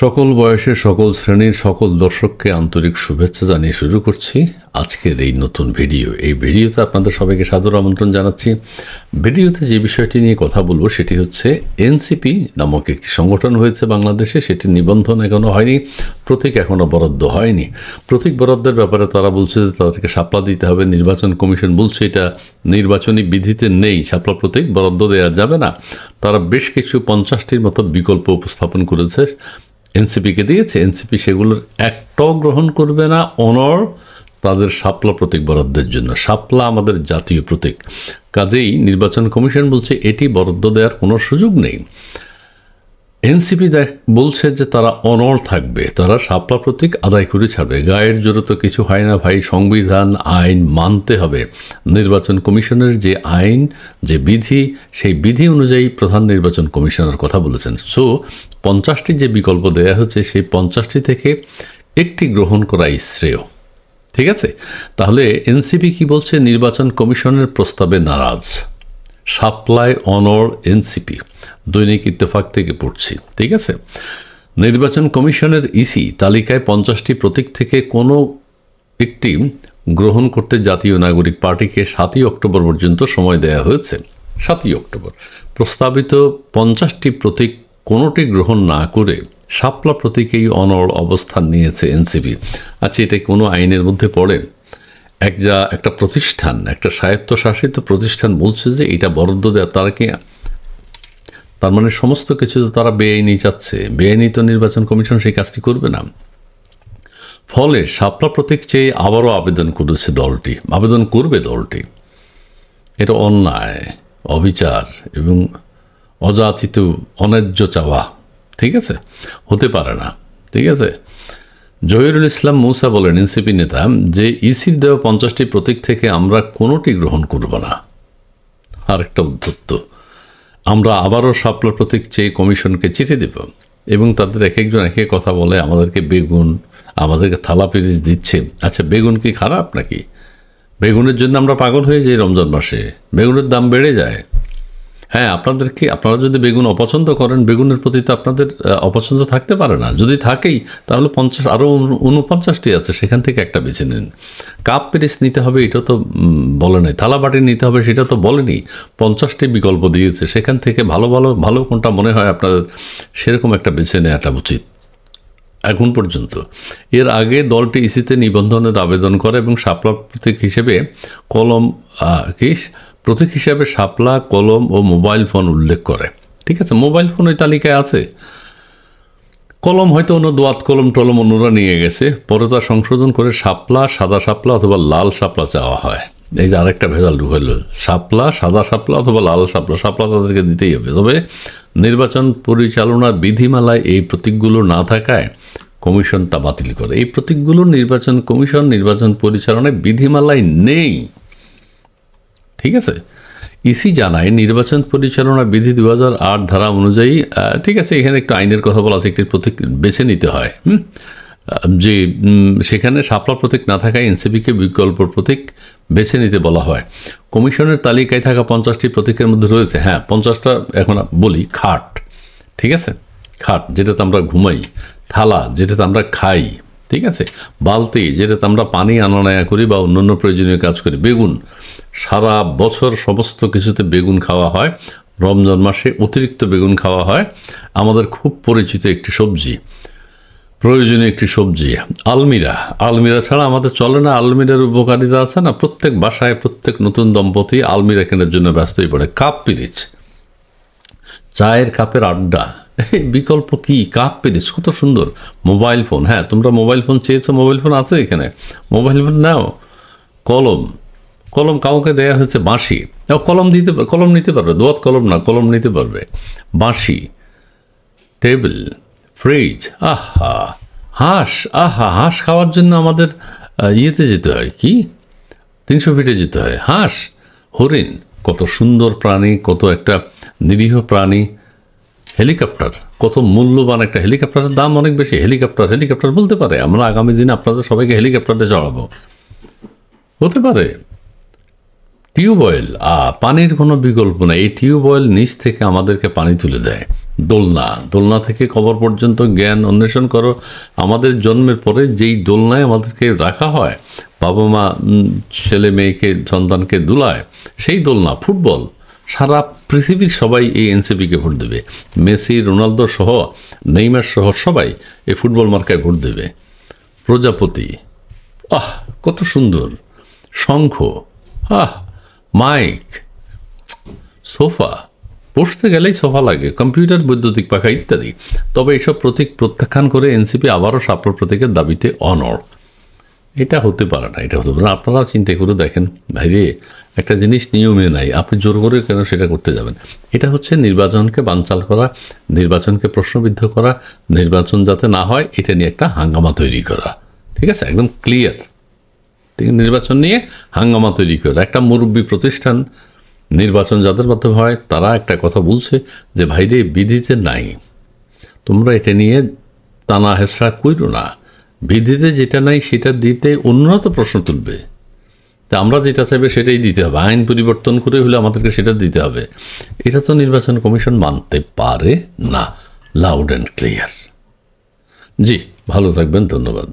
সকল বয়সের সকল শ্রেণীর সকল দর্শককে আন্তরিক শুভেচ্ছা জানিয়ে শুরু করছি আজকের এই নতুন ভিডিও। এই ভিডিওতে আপনাদের সবাইকে সাদর আমন্ত্রণ জানাচ্ছি। ভিডিওতে যে বিষয়টি নিয়ে কথা বলবো সেটি হচ্ছে এনসিপি নামক একটি সংগঠন হয়েছে বাংলাদেশে, সেটির নিবন্ধন এখনও হয়নি, প্রতীক এখনও বরাদ্দ হয়নি। প্রতীক বরাদ্দের ব্যাপারে তারা বলছে যে তাদেরকে শাপলা দিতে হবে। নির্বাচন কমিশন বলছে এটা নির্বাচনী বিধিতে নেই, শাপলা প্রতীক বরাদ্দ দেওয়া যাবে না। তারা বেশ কিছু 50টির মতো বিকল্প উপস্থাপন করেছে, এনসিপিকে দিয়েছে। এনসিপি সেগুলোর একটাও গ্রহণ করবে না অনড় তাদের শাপলা প্রতীক বরাদ্দের জন্য। শাপলা আমাদের জাতীয় প্রতীক, কাজেই নির্বাচন কমিশন বলছে এটি বরাদ্দ দেওয়ার কোনো সুযোগ নেই। এনসিপি বলছে যে তারা অনড় থাকবে, তারা শাপলা প্রতীক আদায় করে ছাড়বে। গায়ের জোরে তো কিছু হয় না ভাই, সংবিধান আইন মানতে হবে। নির্বাচন কমিশনের যে আইন, যে বিধি, সেই বিধি অনুযায়ী প্রধান নির্বাচন কমিশনার কথা বলেছেন। সো 50টি যে বিকল্প দেয়া হচ্ছে সেই 50টি থেকে একটি গ্রহণ করাই শ্রেয়। ঠিক আছে, তাহলে এনসিপি কি বলছে? নির্বাচন কমিশনের প্রস্তাবে নারাজ, শাপলায় অনড় এনসিপি। দৈনিক ইত্তেফাক থেকে পড়ছি। ঠিক আছে, নির্বাচন কমিশনের ইসি তালিকায় 50টি প্রতীক থেকে কোনো একটি গ্রহণ করতে জাতীয় নাগরিক পার্টিকে 7ই অক্টোবর পর্যন্ত সময় দেওয়া হয়েছে। 7ই অক্টোবর প্রস্তাবিত 50টি প্রতীক কোনোটি গ্রহণ না করে শাপলা প্রতীকেই অনড় অবস্থান নিয়েছে এনসিপি। আচ্ছা, এটা কোনো আইনের মধ্যে পড়ে? একটা প্রতিষ্ঠান, একটা স্বায়ত্তশাসিত প্রতিষ্ঠান বলছে যে এটা বরাদ্দ দেওয়া, তারা কি তার মানে সমস্ত কিছু তো তারা বেআইনি চাচ্ছে? বেআইনি তো নির্বাচন কমিশন সেই কাজটি করবে না। ফলে শাপলা প্রতীক চেয়ে আবারও আবেদন করবে দলটি। এটা অন্যায়, অবিচার এবং অযাচিত অন্যায্য চাওয়া। ঠিক আছে, হতে পারে না। ঠিক আছে, জহিরুল ইসলাম মূসা বলেন, এনসিপি নেতা, যে ইসির দেওয়া 50টি প্রতীক থেকে আমরা কোনোটি গ্রহণ করব না। আর একটা উদ্ধত্ত, আমরা আবারও শাপলা প্রতীক চেয়ে কমিশনকে চিঠি দেব এবং তাদের এক একজন এক এক কথা বলে, আমাদেরকে বেগুন, আমাদেরকে থালা পেরিস দিচ্ছে। আচ্ছা, বেগুন কি খারাপ নাকি? বেগুনের জন্য আমরা পাগল হয়ে যাই রমজান মাসে, বেগুনের দাম বেড়ে যায়। হ্যাঁ, আপনারা যদি বেগুন অপছন্দ করেন, বেগুনের প্রতি তো আপনাদের অপছন্দ থাকতে পারে না। যদি থাকেই তাহলে 50 আরও 49টি আছে, সেখান থেকে একটা বেছে নিন। কাপ পেরিস নিতে হবে এটা তো বলে নাই, থালা বাটি নিতে হবে সেটা তো বলেনি। 50টি বিকল্প দিয়েছে, সেখান থেকে ভালো কোনটা মনে হয় আপনাদের সেরকম একটা বেছে নেওয়াটা উচিত এখন পর্যন্ত। এর আগে দলটি ইসিতে নিবন্ধনের আবেদন করে এবং শাপলা প্রতীক হিসেবে প্রতীক হিসাবে শাপলা, কলম ও মোবাইল ফোন উল্লেখ করে। ঠিক আছে, মোবাইল ফোন ওই তালিকায় আছে। কলম হয়তো অন্য দোয়াত কলম টলম অন্যরা নিয়ে গেছে, পরে তা সংশোধন করে শাপলা, সাদা শাপলা অথবা লাল শাপলা চাওয়া হয়। এই যে আরেকটা ভেজাল ঢুকাইল, শাপলা, সাদা শাপলা অথবা লাল শাপলা। শাপলা তাদেরকে দিতেই হবে। তবে নির্বাচন পরিচালনার বিধিমালায় এই প্রতীকগুলো না থাকায় কমিশন তা বাতিল করে। এই প্রতীকগুলো নির্বাচন কমিশন নির্বাচন পরিচালনায় বিধিমালায় নেই। ঠিক আছে, ইসি জানায় নির্বাচন পরিচালনা বিধি 2008 ধারা অনুযায়ী, ঠিক আছে, এখানে একটু আইনের কথা বলা আছে, একটি প্রতীক বেছে নিতে হয়। যে সেখানে শাপলা প্রতীক না থাকায় এনসিপিকে বিকল্প প্রতীক বেছে নিতে বলা হয়। কমিশনের তালিকায় থাকা 50টি প্রতীকের মধ্যে রয়েছে, হ্যাঁ 50টা এখন বলি, খাট, ঠিক আছে, খাট যেটাতে আমরা ঘুমাই, থালা যেটাতে আমরা খাই, ঠিক আছে, বালতি যেটাতে আমরা পানি আনা নেয়া করি বা অন্যান্য প্রয়োজনীয় কাজ করি, বেগুন সারা বছর সমস্ত কিছুতে বেগুন খাওয়া হয়, রমজান মাসে অতিরিক্ত বেগুন খাওয়া হয়। আমাদের খুব পরিচিত একটি সবজি, প্রয়োজনীয় একটি সবজি। আলমিরা ছাড়া আমাদের চলে না। আলমিরার উপকারিতা আছে না, প্রত্যেক বাসায় প্রত্যেক নতুন দম্পতি আলমিরা কেনার জন্য ব্যস্ত হয়ে পড়ে। কাপ পিরিচ, চায়ের কাপের আড্ডা, বিকল্প কি? কাপ পেরিস, কত সুন্দর। মোবাইল ফোন, হ্যাঁ তোমরা মোবাইল ফোন চেয়েছো, মোবাইল ফোন আছে এখানে, মোবাইল ফোন নাও। কলম কাউকে দেয়া হয়েছে বাঁশি, কলম নিতে পারবে, দোয়াত কলম না, কলম নিতে পারবে। বাঁশি, টেবিল, ফ্রিজ, হাঁস খাওয়ার জন্য আমাদের ইয়েতে যেতে হয়, কি 300 ফিটে যেতে হয়। হাঁস, হরিণ, কত সুন্দর প্রাণী, কত একটা নিরীহ প্রাণী। হেলিকপ্টার, কত মূল্যবান একটা হেলিকপ্টারের দাম অনেক বেশি। হেলিকপ্টার বলতে পারে, আমরা আগামী দিনে আপনাদের সবাইকে হেলিকপ্টারে চড়াবো, হতে পারে। টিউবওয়েল, পানির কোনো বিকল্প নেই। এই টিউবওয়েল নিচ থেকে আমাদেরকে পানি তুলে দেয়। দোলনা থেকে কবর পর্যন্ত জ্ঞান অন্বেষণ করো। আমাদের জন্মের পরে যেই দোলনায় আমাদেরকে রাখা হয়, বাবা মা ছেলে মেয়েকে সন্তানকে দুলায়, সেই দোলনা ফুটবল। সারা পৃথিবীর সবাই এই এনসিপিকে ভোট দেবে। মেসি, রোনালদো সহ, নেইমার সহ সবাই এই ফুটবল মার্কায় ভোট দেবে। প্রজাপতি, কত সুন্দর। শঙ্খ, মাইক, সোফা, বসতে গেলেই সোফা লাগে, কম্পিউটার, বৈদ্যুতিক পাখা ইত্যাদি। তবে এইসব প্রতীক প্রত্যাখ্যান করে এনসিপি আবারও সাপ্র প্রতীকের দাবিতে অনড়। এটা হতে পারে না, এটা হতে পারে না। আপনারা চিন্তা করে দেখেন ভাইরে, একটা জিনিস নিয়মে নাই, আপনি জোর করে কেন সেটা করতে যাবেন? এটা হচ্ছে নির্বাচনকে বানচাল করা, নির্বাচনকে প্রশ্নবিদ্ধ করা, নির্বাচন যাতে না হয় এটা নিয়ে একটা হাঙ্গামা তৈরি করা। ঠিক আছে, একদম ক্লিয়ার। ঠিক, নির্বাচন নিয়ে হাঙ্গামা তৈরি করা। একটা মুরব্বী প্রতিষ্ঠান, নির্বাচন যাদের মাধ্যমে হয়, তারা একটা কথা বলছে যে ভাইরে বিধিতে নাই, তোমরা এটা নিয়ে টানা হেসড়া কইরো না। বিধিতে যেটা নাই সেটা দিতে অন্যরা তো প্রশ্ন তুলবে, তা আমরা যেটা চাইবে সেটাই দিতে হবে। আইন পরিবর্তন করে হলে আমাদেরকে সেটা দিতে হবে। এটা তো নির্বাচন কমিশন মানতে পারে না। Loud and clear. জি, ভালো থাকবেন, ধন্যবাদ।